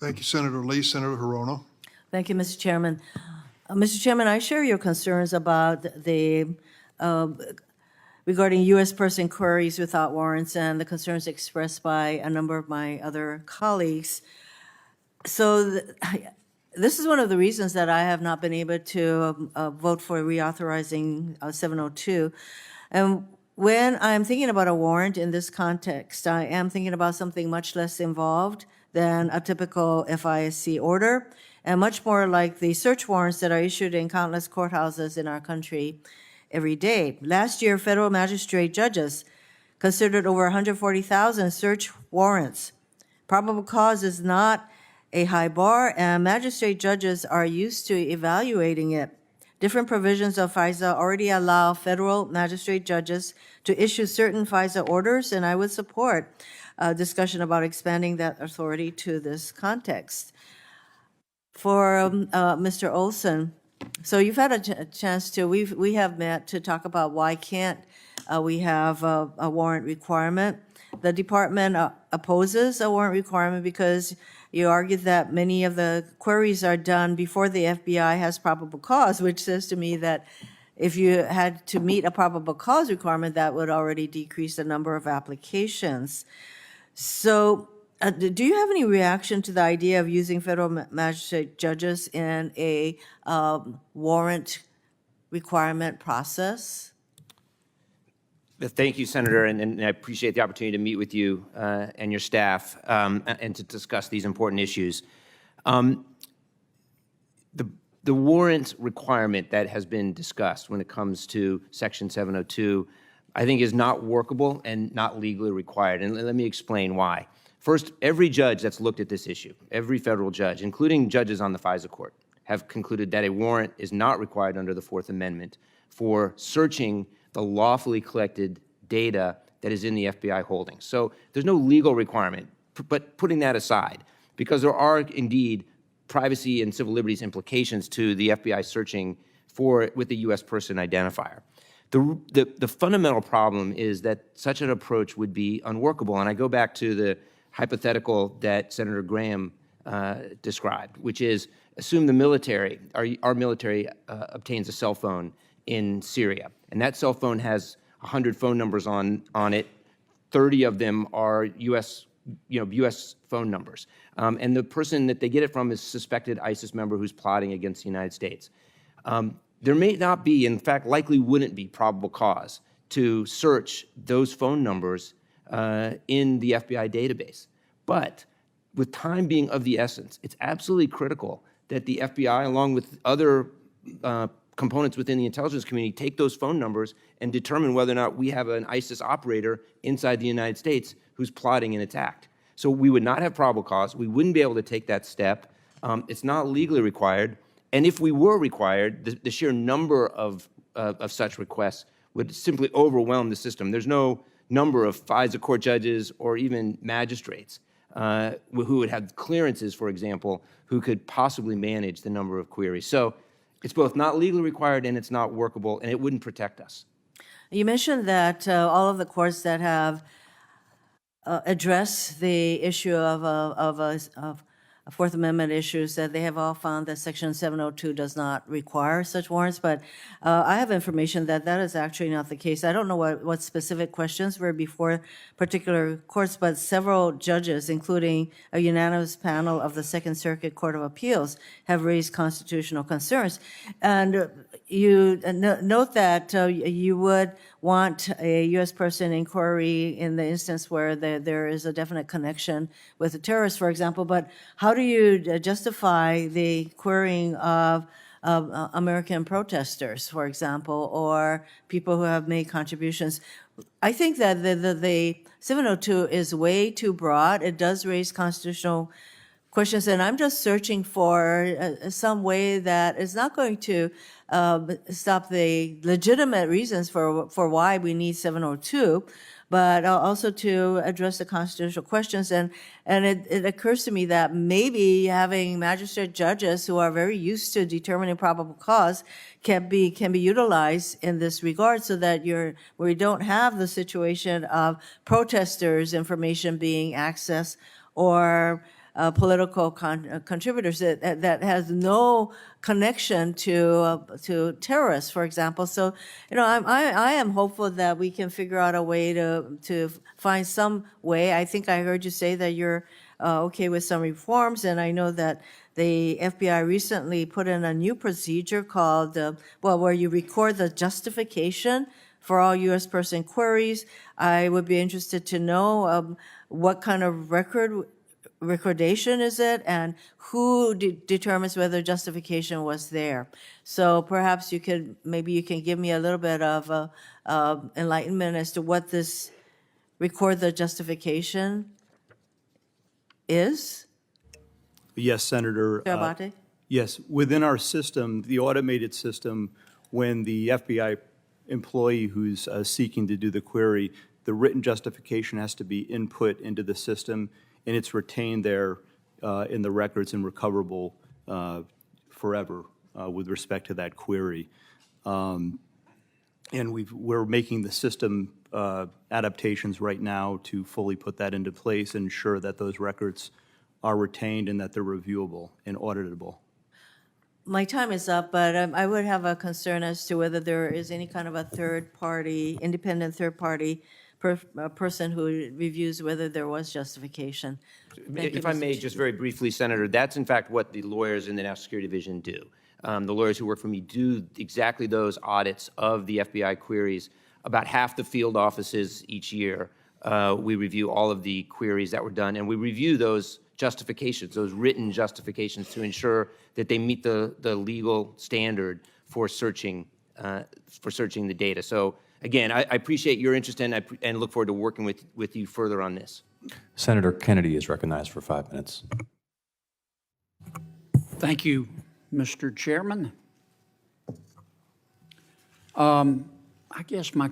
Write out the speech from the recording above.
Thank you, Senator Lee. Senator Hirono. Thank you, Mr. Chairman. Mr. Chairman, I share your concerns about the regarding U.S. person queries without warrants and the concerns expressed by a number of my other colleagues. So this is one of the reasons that I have not been able to vote for reauthorizing 702. And when I'm thinking about a warrant in this context, I am thinking about something much less involved than a typical FISC order, and much more like the search warrants that are issued in countless courthouses in our country every day. Last year, federal magistrate judges considered over 140,000 search warrants. Probable cause is not a high bar, and magistrate judges are used to evaluating it. Different provisions of FISA already allow federal magistrate judges to issue certain FISA orders, and I would support a discussion about expanding that authority to this context. For Mr. Olsen, so you've had a chance to, we have met to talk about why can't we have a warrant requirement. The department opposes a warrant requirement because you argue that many of the queries are done before the FBI has probable cause, which says to me that if you had to meet a probable cause requirement, that would already decrease the number of applications. So do you have any reaction to the idea of using federal magistrate judges in a warrant requirement process? Thank you, Senator, and I appreciate the opportunity to meet with you and your staff and to discuss these important issues. The warrant requirement that has been discussed when it comes to Section 702, I think, is not workable and not legally required, and let me explain why. First, every judge that's looked at this issue, every federal judge, including judges on the FISA court, have concluded that a warrant is not required under the Fourth Amendment for searching the lawfully collected data that is in the FBI holdings. So there's no legal requirement, but putting that aside, because there are indeed privacy and civil liberties implications to the FBI searching with the U.S. person identifier. The fundamental problem is that such an approach would be unworkable, and I go back to the hypothetical that Senator Graham described, which is assume the military, our military obtains a cell phone in Syria, and that cell phone has 100 phone numbers on it. 30 of them are U.S. phone numbers, and the person that they get it from is a suspected ISIS member who's plotting against the United States. There may not be, in fact, likely wouldn't be probable cause to search those phone numbers in the FBI database. But with time being of the essence, it's absolutely critical that the FBI, along with other components within the intelligence community, take those phone numbers and determine whether or not we have an ISIS operator inside the United States who's plotting an attack. So we would not have probable cause. We wouldn't be able to take that step. It's not legally required. And if we were required, the sheer number of such requests would simply overwhelm the system. There's no number of FISA court judges or even magistrates who would have clearances, for example, who could possibly manage the number of queries. So it's both not legally required and it's not workable, and it wouldn't protect us. You mentioned that all of the courts that have addressed the issue of Fourth Amendment issues, that they have all found that Section 702 does not require such warrants, but I have information that that is actually not the case. I don't know what specific questions were before particular courts, but several judges, including a unanimous panel of the Second Circuit Court of Appeals, have raised constitutional concerns. And you note that you would want a U.S. person inquiry in the instance where there is a definite connection with a terrorist, for example, but how do you justify the querying of American protesters, for example, or people who have made contributions? I think that the 702 is way too broad. It does raise constitutional questions, and I'm just searching for some way that is not going to stop the legitimate reasons for why we need 702, but also to address the constitutional questions. And it occurs to me that maybe having magistrate judges who are very used to determining probable cause can be utilized in this regard, so that we don't have the situation of protesters' information being accessed, or political contributors that has no connection to terrorists, for example. So, I am hopeful that we can figure out a way to find some way. I think I heard you say that you're okay with some reforms, and I know that the FBI recently put in a new procedure called, where you record the justification for all U.S. person queries. I would be interested to know what kind of recordation is it, and who determines whether justification was there. So perhaps maybe you can give me a little bit of enlightenment as to what this record the justification is. Yes, Senator. Mr. Abate? Yes, within our system, the automated system, when the FBI employee who's seeking to do the query, the written justification has to be input into the system, and it's retained there in the records and recoverable forever with respect to that query. And we're making the system adaptations right now to fully put that into place, ensure that those records are retained and that they're reviewable and auditable. My time is up, but I would have a concern as to whether there is any kind of a third-party, independent third-party person who reviews whether there was justification. Thank you, If I Mr. may, Chief. just very briefly, Senator, that's in fact what the lawyers in the National Security Division do. The lawyers who work for me do exactly those audits of the FBI queries. About half the field offices each year, we review all of the queries that were done, and we review those justifications, those written justifications, to ensure that they meet the legal standard for searching the data. So again, I appreciate your interest and look forward to working with you further on this. Senator Kennedy is recognized for 5 minutes. Thank you, Mr. Chairman. I guess my